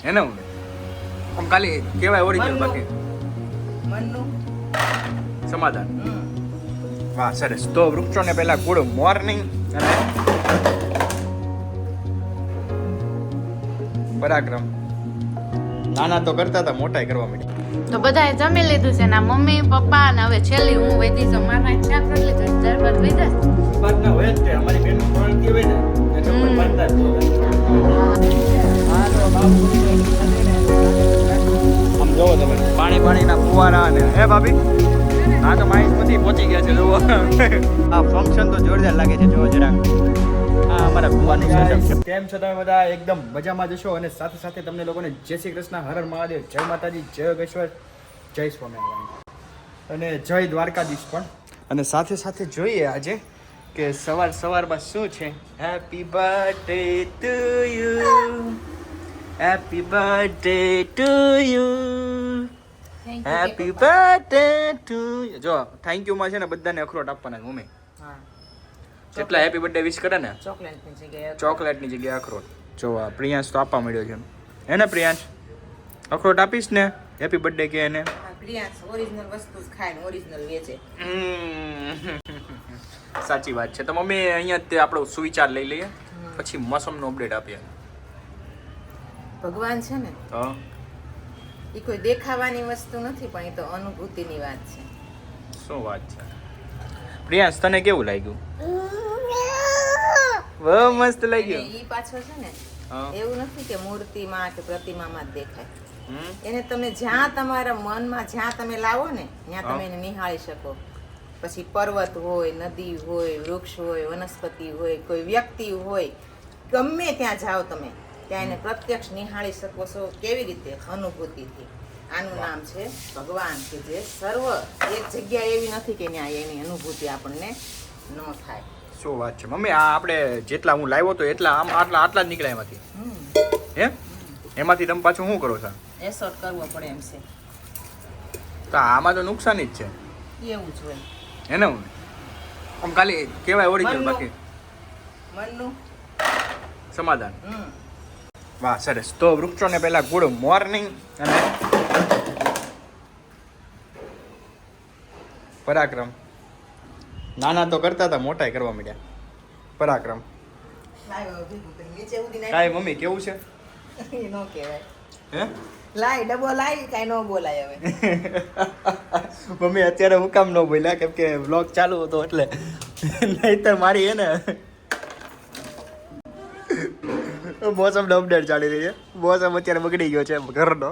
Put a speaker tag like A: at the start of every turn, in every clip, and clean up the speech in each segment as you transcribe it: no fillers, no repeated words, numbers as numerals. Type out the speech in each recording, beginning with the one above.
A: એને આમ ખાલી કહેવાય ઓરિજિનલ બાકી
B: મનનું
A: સમાધાન. વાહ સરસ. તો વૃક્ષોને પહેલા ગુડ મોર્નિંગ અને પરાક્રમ. નાના તો કરતા હતા, મોટાઈ કરવા માંડી.
C: તો બધાએ જમી લીધું છે ને મમ્મી પપ્પા ને હવે છેલ્લી હું વૈધી છું. મારા શાક રોટલી તો ત્યારબાદ વૈધા
A: બાદના હોય જ તે અમારી બેન કોણ કહેવાય ને એટલે પણ બાદના જ હોય. આમ જોવો તમે પાણીના ફુવારા અને હે ભાભી હા તો માહિતી બધી પહોંચી ગયા છે. જોવો આ ફંક્શન તો જોરદાર લાગે છે. જોવો જરાક આ અમારા કુવાનું સેટઅપ છે. કેમ છો તમે બધા? એકદમ મજામાં જશો. અને સાથે સાથે તમને લોકોને જય શ્રી કૃષ્ણ, હર હર મહાદેવ, જય માતાજી, જય યોગેશ્વર, જય સ્વામિનારાયણ અને જય દ્વારકાધીશ પણ. અને સાથે સાથે જોઈએ આજે કે સવારમાં શું છે. Happy birthday to you, happy birthday to you, happy birthday to you. જો થેન્ક યુ માં છે ને બધાને અખરોટ આપવાના મમ્મી. જેટલા હેપી બર્થડે વિશ કરે ને ચોકલેટની જગ્યાએ અખરોટ. જો આ પ્રિયાંશ તો આપવા મળ્યો છે. હે ને પ્રિયાંશ? અખરોટ આપીશ ને હેપી બર્થડે કે એને?
B: પ્રિયાંશ ઓરિજિનલ વસ્તુ જ ખાય ને ઓરિજિનલ વેચે.
A: સાચી વાત છે. તો મમ્મી અહીંયા તે આપણો સુવિચાર લઈ લઈએ પછી મોસમનો અપડેટ આપીએ.
B: ભગવાન છે ને
A: હા
B: એ કોઈ દેખાવાની વસ્તુ નથી, પણ એ તો અનુભૂતિની વાત છે.
A: શું વાત છે પ્રિયાંશ? તને કેવું લાગ્યું? બહુ મસ્ત લાગ્યું.
B: ઈ પાછો છે ને
A: હા.
B: એવું નથી કે મૂર્તિમાં કે પ્રતિમામાં જ દેખાય. એને તમે જ્યાં તમારા મનમાં જ્યાં તમે લાવો ને ત્યાં તમે એને નિહાળી શકો. પછી પર્વત હોય, નદી હોય, વૃક્ષ હોય, વનસ્પતિ હોય, કોઈ વ્યક્તિ હોય, ગમે ત્યાં જાઓ તમે ત્યાં એને પ્રત્યક્ષ નિહાળી શકો છો. કેવી રીતે? અનુભૂતિથી. આનું નામ છે ભગવાન, કે જે સર્વ એક જગ્યા એવી નથી કે ત્યાં એની અનુભૂતિ આપણને ન થાય.
A: શું વાત છે મમ્મી? આ આપણે જેટલા હું લાવ્યો તો એટલા આમ આટલા જ નીકળ્યા એમાંથી. હે એમાંથી તમે પાછું શું કરો છો?
B: એસોટ કરવો પડે એમ છે.
A: તો આમાં તો નુકસાન જ છે.
B: એવું જ હોય.
A: હે ને આમ ખાલી કહેવાય ઓરિજિનલ બાકી
B: મનનું
A: સમાધાન. વાહ સરસ. તો વૃક્ષોને પહેલા ગુડ મોર્નિંગ અને પરાક્રમ. નાના તો કરતા હતા, મોટાઈ કરવા માંડ્યા. પરાક્રમ. કાંઈ મમ્મી કેવું છે?
B: એ નો કહેવાય.
A: હે
B: લાય ડબો લાય કાંઈ ન બોલાય હવે.
A: મમ્મી અત્યારે હું કામ ન બોલ્યા કેમ કે વ્લોગ ચાલુ હતો એટલે, નહીતર મારી હે ને મોસમનો અપડેટ ચાલી રહી છે. મોસમ અત્યારે બગડી ગયો છે ઘરનો.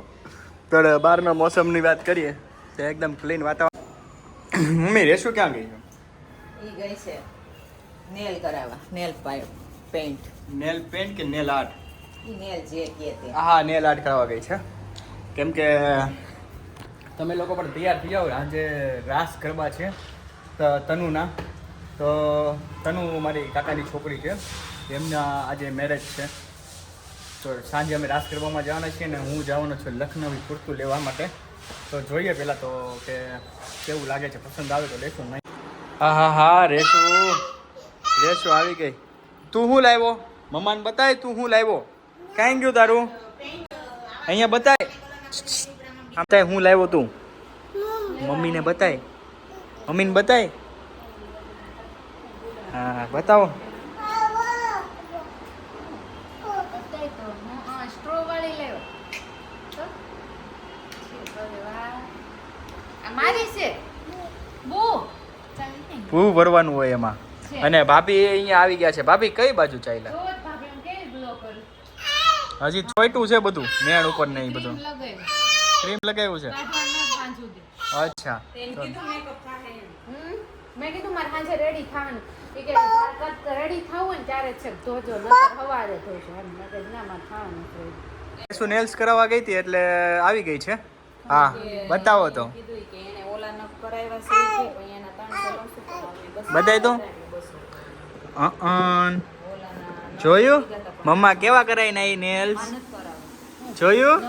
A: તો બહારના મોસમની વાત કરીએ તો એકદમ ક્લીન વાતાવરણ. મમ્મી રેશુ ક્યાં ગઈ છે?
B: ઈ ગઈ છે નેલ કરાવવા. Nail paint.
A: નેલ પેન્ટ કે નેલ આર્ટ?
B: ઈ નેલ જે કહે તે.
A: હા નેલ આર્ટ કરાવવા ગઈ છે. કેમ કે તમે લોકો પણ તૈયાર થઈ જાઓ. આજે રાસ ગરબા છે તનુના. તો તનુ મારી કાકાની છોકરી છે, એમના આજે મેરેજ છે. તો સાંજે અમે રાસ ગરબામાં જવાના છીએ ને હું જવાનો છું લખનવી કુર્તું લેવા માટે. તો જોઈએ પહેલાં તો કે કેવું લાગે છે, પસંદ આવે તો લેશું. નહીં હા રેશુ આવી ગઈ. તું શું લાવ્યો? મમ્માને બતાય તું શું લાવ્યો. કાંઈ ગયું તારું? અહીંયા બતાય. બતાય હું લાવ્યો તું. મમ્મીને બતાય. મમ્મીને બતાય. હા બતાવો.
C: સ્ટ્રો વાળી લેવો મારી છે
A: પૂ ભરવાનું હોય એમાં. અને ભાભી અહીંયા આવી ગયા છે. ભાભી કઈ બાજુ ચાલ્યા? હજી છોટું છે બધું મેણ ઉપર ને બધું. ક્રીમ લગાવ્યું છે? અચ્છા
C: મેં કીધું મારે સાંજે રેડી થવાનું. રેડી થવું ને ત્યારે છે ધોજો, નકર હવારે ધોજો.
A: શું નેલ્સ કરાવવા ગઈ હતી એટલે આવી ગઈ છે. હા બતાવો તો. બતાય તો. જોયું મમ્મા કેવા કરાઈને આવી નેલ્સ? જોયું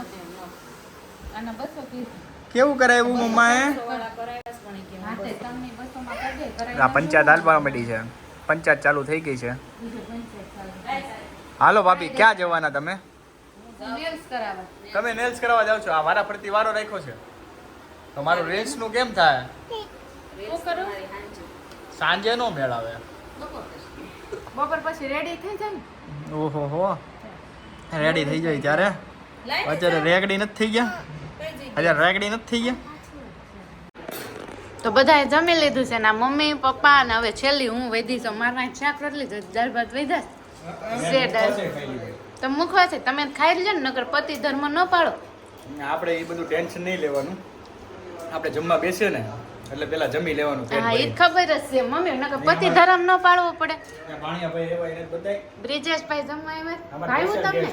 A: કેવું કરાવ્યું મમ્માએ? આ પંચાયત હાલવા માંડી છે. પંચાયત ચાલુ થઈ ગઈ છે. હાલો ભાભી ક્યાં જવાના તમે?
C: નેલ્સ કરાવવા.
A: તમે નેલ્સ કરાવવા જાવ છો? આ વારા ફરતી વારો રાખ્યો છે તો મારું રીલ્સ નું કેમ થાય?
C: શું કરું?
A: સાંજે નો મેળ આવે.
C: બપોર પછી રેડી થઈ જાય ને.
A: ઓહો હો, રેડી થઈ જાય ત્યારે અત્યારે રેકડી નથી થઈ ગયા. અત્યારે રેકડી નથી થઈ ગયા.
C: તો બધાએ જમી લીધું છે ને મમ્મી પપ્પા ને હવે છેલ્લી હું વૈધી છું. મારા શાક રોટલી જ દાળ ભાત વૈધા તમે મૂકવા છે તમે ખાઈ લેજો ને, નકર પતિ ધર્મ ન પાડો.
A: આપણે એ બધું ટેન્શન નહીં લેવાનું. આપણે જમવા બેસીએ ને એટલે પેલા જમી લેવાનું.
C: હા એ ખબર જ છે મમ્મી, નકર પતિ ધર્મ ન પાડવો પડે.
A: ભાણિયાભાઈ એવા એને બધાય
C: બ્રિજેશભાઈ જમવા આવ્યા
A: અમારા
C: ભાઈ તમને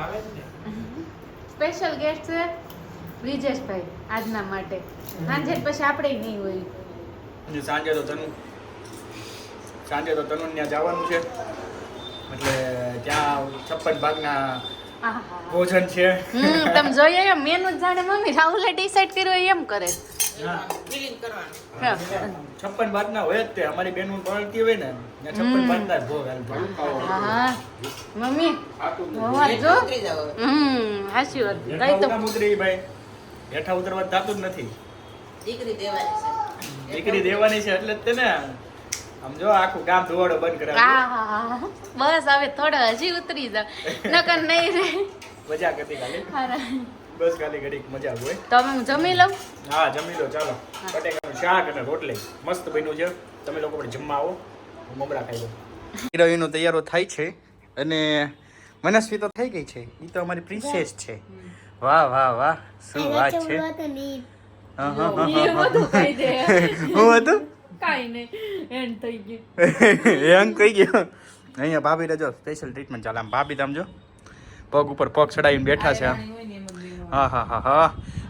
A: આવે જ ને.
C: સ્પેશિયલ ગેસ્ટ છે બ્રિજેશભાઈ આજના માટે. સાંજે પછી આપણે નહીં હોય.
A: અને સાંજે તો તનુ ત્યાં જવાનું છે એટલે ત્યાં 56 ભાગના
C: આહા.
A: ભોજન છે.
C: તમે જોઈએ એમ મેનુ જ જાણે મમ્મી રાહુલે ડિસાઈડ કર્યું હોય એમ કરે.
B: ફિલિંગ કરવાનું.
C: હા.
A: 56 ભાગના હોય જ તે. અમારી બેનનું ભણતી હોય ને ત્યાં 56 ભાગના જ ભોગ હાલતા.
C: હા મમ્મી હોવા જો.
B: ઉતરી જાઓ હવે.
C: હાચી વાત
A: હેઠા
C: કઈ તો
A: ઉતરવા ઉતરી ભાઈ, હેઠા ઉતરવા થતું જ નથી.
B: દીકરી દેવાની છે.
A: દીકરી દેવાની છે એટલે જ તેને આમ જો આખું ગામ ધોવાડો બંધ કરાવે.
C: આહા. બસ હવે થોડો હજી ઉતરી જાવ નકર નહીં રે.
A: મજા કરતી ખાલી,
C: હારા.
A: બસ ખાલી ઘડીક મજા હોય.
C: તો હવે હું જમી લઉં.
A: હા જમી લો ચાલો. બટેકાનું શાક અને રોટલી મસ્ત બન્યું છે. તમે લોકો પણ જમવા આવો, હું મમરા ખાઈ લઉં. હીરોઈનનો તૈયારો થાય છે અને મનસ્વી તો થઈ ગઈ છે. એ તો અમારી પ્રિન્સેસ છે. વાહ વાહ વાહ, શું વાત છે. હા, હા, હા, હા, હા. હું હતું
C: કાઈ નહીં એન્ડ થઈ ગયું.
A: એમ કહી ગયો. અહીંયા ભાભી જો સ્પેશિયલ ટ્રીટમેન્ટ ચાલે. આમ ભાભી આમ જો પગ ઉપર પગ ચડાવીને બેઠા છે. હા હા હા હા.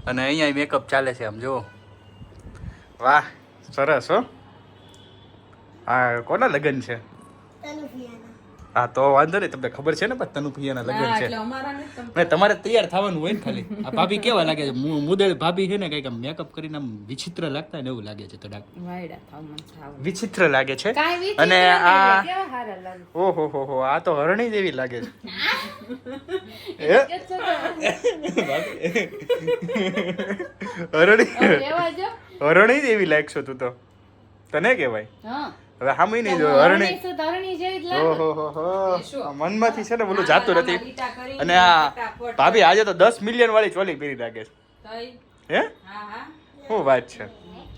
A: અને અહીંયા મેકઅપ ચાલે છે આમ જો. વાહ સરસ હો. હા કોના લગ્ન છે? હા તો વાંધો નહીં, તમને ખબર છે ને પણ તનુ ભૈયાના લગ્ન છે. ને તમારે તૈયાર થવાનું હોય ને ખાલી. આ ભાભી કેવા લાગે છે? મુદેલ ભાભી છે ને કઈક આમ મેકઅપ કરીને આમ વિચિત્ર લાગતા ને એવું લાગે છે થોડાક. વિચિત્ર લાગે છે. અને આ ઓહો હો હો, આ તો હરણી જેવી લાગે છે. હરણી જેવી લાગશો તું તો. તને કેવાય હવે હામી નહીં જો હરણી. ઓહો હો હો, મનમાંથી છે ને બોલું જાતું નથી. અને આ ભાભી આજે તો 10 મિલિયન વાળી ચોલી પહેરી લાગે છે. હે શું વાત છે.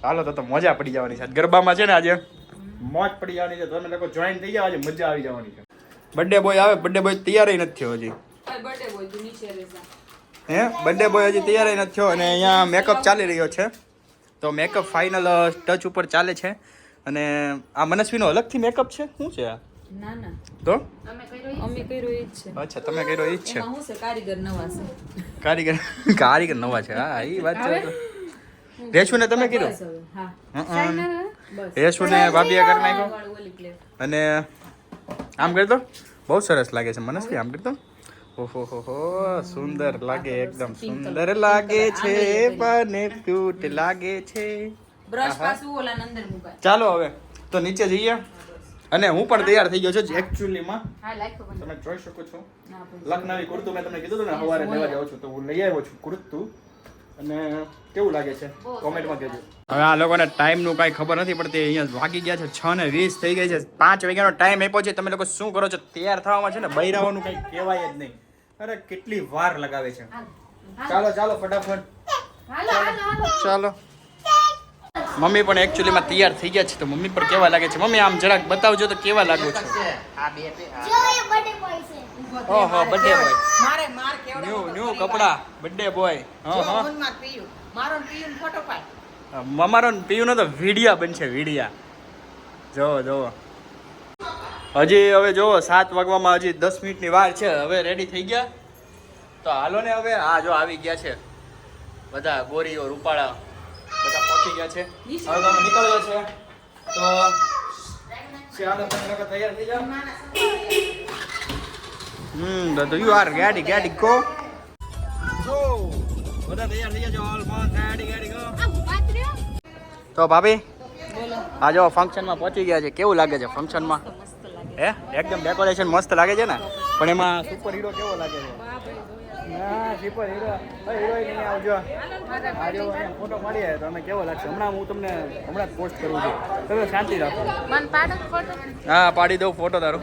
A: હાલો તો મજા પડી જવાની છે ગરબામાં. છે ને આજે મોજ પડી જવાની છે. તમે લોકો જોઈન થઈ જાવ, આજે મજા આવી જવાની છે. બર્થડે બોય આવે. બર્થડે બોય તૈયાર નથી થયો હજી. હે બર્થડે બોય હજી તૈયાર નથી થયો. અને અહીંયા મેકઅપ ચાલી રહ્યો છે. તો મેકઅપ ફાઇનલ ટચ ઉપર ચાલે છે. અને આ મનસ્વીનો અલગથી મેકઅપ છે શું છે આ?
D: ના ના
A: તો
D: અમે કર્યો ઈ જ છે.
A: અચ્છા તમે કર્યો ઈ જ છે.
D: એમાં શું છે, કારીગર નવા છે.
A: કારીગર નવા છે. હા એ વાત છે. રેશુને તમે કર્યો?
D: હા
A: રેશુને ભાભીએ કરી નાખ્યો.
D: વાળું ઓલી પ્લેટ.
A: અને આમ કરતો બહુ સરસ લાગે છે મનસ્વી. આમ કરતો ઓહો હો હો, સુંદર લાગે, એકદમ સુંદર લાગે છે. બને ક્યુટ લાગે છે.
D: બ્રશ પાછું ઓલા અંદર મુકાય.
A: ચાલો હવે તો નીચે જઈએ. અને હું પણ તૈયાર થઈ ગયો છું એકચ્યુઅલીમાં. તમે જોઈ શકો છો લખનવી કુર્તું મેં તમને કીધું હતું ને સવારે લેવા જાઉં છું તો હું લઈ આવ્યો છું કુર્તું. અને કેવું લાગે છે કોમેન્ટમાં કહેજો. હવે આ લોકોને ટાઈમનું કાંઈ ખબર નથી પડતી. અહીંયા વાગી ગયા છે 6:20 થઈ ગઈ છે. 5 વાગ્યાનો ટાઈમ આપ્યો છે. તમે લોકો શું કરો છો? તૈયાર થવામાં છે ને બૈરાવાનું કંઈ કહેવાય જ નહીં. અરે કેટલી વાર લગાવે છે. ચાલો ચાલો ફટાફટ ચાલો. મમ્મી પણ એકચ્યુઅલીમાં તૈયાર થઈ ગયા છે. તો મમ્મી પણ કેવા લાગે છે? મમ્મી આમ જરાક બતાવજો તો કેવા લાગુ છે. ઓહો બર્થડે બોય.
B: માર કેવડો
A: ન્યુ કપડા બર્થડે બોય. હા હા.
B: મનમાં પીયું. મારો પીયું ફોટો પાડ.
A: અમારો પીયુનો તો વિડિયા બનશે વિડિયા. જોવો જોવો. હજી હવે જોવો 7 વાગવામાં હજી 10 મિનિટની વાર છે. હવે રેડી થઈ ગયા તો હાલો ને હવે. આ જો આવી ગયા છે બધા ગોરીઓ રૂપાળા બધા પહોંચી ગયા છે. હવે તમે નીકળ્યો છે તો ચાલો તમે લોકો તૈયાર થઈ જાઓ. તો યુ આર ગાડી ગો. જો બધા તૈયાર થઈ ગયા છો. ઓલમોસ્ટ ગાડી ગો. તો ભાભી આ જો ફંક્શનમાં પહોંચી ગયા છે. કેવું લાગે છે ફંક્શનમાં? હે એકદમ ડેકોરેશન મસ્ત લાગે છે ને. પણ એમાં સુપર હીરો કેવો લાગે છે? હા સુપર હીરો હિરોઈન અહીંયા આવજો આજો ફોટો પાડીએ તો અમે કેવો લાગશે હમણાં હું તમને હમણાં જ પોસ્ટ કરું છું તમે શાંતિ રાખો
C: મન પાડો ફોટો
A: હા પાડી દઉં ફોટો તારો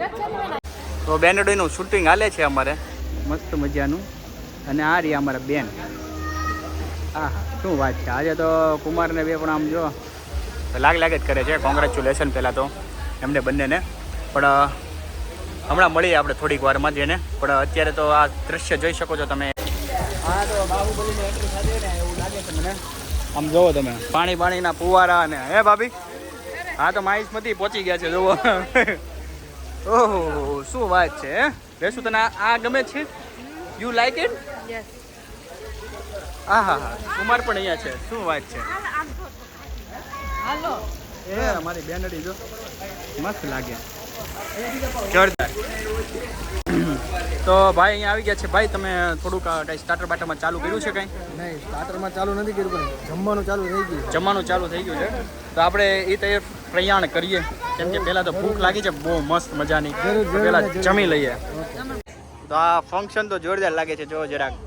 A: તો બેનડીનું શૂટિંગ હાલે છે અમારે મસ્ત મજાનું અને આ રહી અમારા બેન હા શું વાત છે આજે તો કુમારને બે પણ આમ જો લાગે જ કરે છે કોંગ્રેચ્યુલેશન પહેલાં તો એમને બંનેને પણ હમણાં મળીએ આપણે થોડીક વારમાં જઈને પણ અત્યારે તો આ દ્રશ્ય જોઈ શકો છો તમે હા તો બાહુબલીની એન્ટ્રી થતી ને એવું લાગે છે મને આમ જોવો તમે પાણીના ફુવારા ને હે ભાભી હા તો માહિતમતી પહોંચી ગયા છે જોવો ઓહો શું વાત છે રેસુ તને આ ગમે છે યુ લાઈક ઇટ
C: યસ
A: હા હા હા કુમાર પણ અહીંયા છે શું વાત છે
C: હાલો
A: એ અમારી બેનડી જો મસ્ત લાગે જોરદાર તો ભાઈ અહીંયા આવી ગયા છે ભાઈ તમે થોડુંક કંઈ સ્ટાર્ટર બાટરમાં ચાલુ કર્યું છે કંઈ
E: નહીં સ્ટાર્ટરમાં ચાલુ નથી કર્યું પણ જમવાનું ચાલુ થઈ ગયું
A: જમવાનું ચાલુ થઈ ગયું છે તો આપણે એ તરફ પ્રયાણ કરીએ કેમ કે પહેલાં તો ભૂખ લાગી છે બહુ મસ્ત મજાની પહેલાં જમી લઈએ તો આ ફંક્શન તો જોરદાર લાગે છે જો જરાક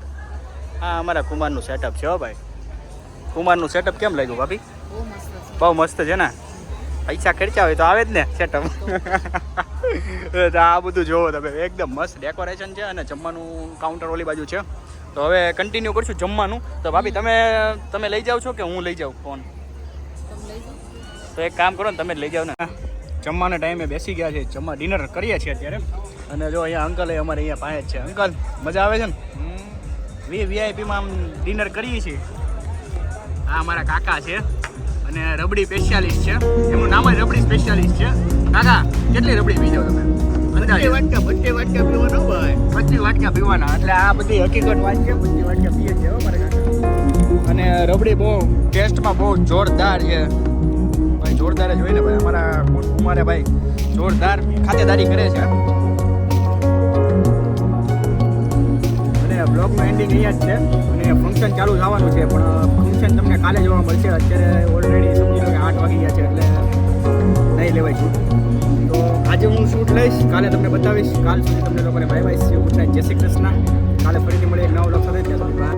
A: હા અમારા કુમારનું સેટઅપ છે હો ભાઈ કુમારનું સેટઅપ કેમ લાગ્યું ભાભી બહુ મસ્ત છે ને પૈસા ખર્ચા હોય તો આવે જ ને સેટઅપ તો આ બધું જોવો તમે એકદમ મસ્ત ડેકોરેશન છે અને જમવાનું કાઉન્ટર ઓલી બાજુ છે તો હવે કન્ટિન્યુ કરશું જમવાનું તો ભાભી તમે લઈ જાઓ છો કે હું લઈ જાઉં ફોન તો એક કામ કરો ને તમે જ લઈ જાઓ ને જમવાના ટાઈમે બેસી ગયા છે જમવા ડિનર કરીએ છીએ અત્યારે અને જો અહીંયા અંકલ અમારે અહીંયા પાસે જ છે અંકલ મજા આવે છે ને વીઆઈપીમાં આમ ડિનર કરીએ છીએ આ અમારા કાકા છે અને રબડી સ્પેશિયાલિસ્ટ છે એમનું નામ જ રબડી સ્પેશિયાલિસ્ટ છે કાકા કેટલી રબડી પી જાવ તમે બધી વાટકા પીવાનો ભાઈ 25 વાટકા પીવાના એટલે આ બધી હકીકત વાત છે 25 વાટકા પીએ છે હો મારા કાકા અને રબડી બહુ ટેસ્ટમાં બહુ જોરદાર છે ભાઈ જોરદાર જ હોય ને ભાઈ અમારા કુમારે ભાઈ જોરદાર ખાતેદારી કરે છે અને બ્લોગનું એન્ડિંગ અહીંયા જ છે અને ફંક્શન ચાલુ થવાનું છે પણ ફંક્શન તમને કાલે જોવા મળશે અત્યારે ઓલરેડી સમજી લો કે 8 વાગી ગયા છે એટલે નહીં લેવાય શૂટ તો આજે હું શૂટ લઈશ કાલે તમને બતાવીશ કાલ સુધી તમને લોકોને bye bye see you good night જય શ્રી કૃષ્ણ કાલે ફરીથી મળીએ નવો લોક સાથે ત્યાં સુધી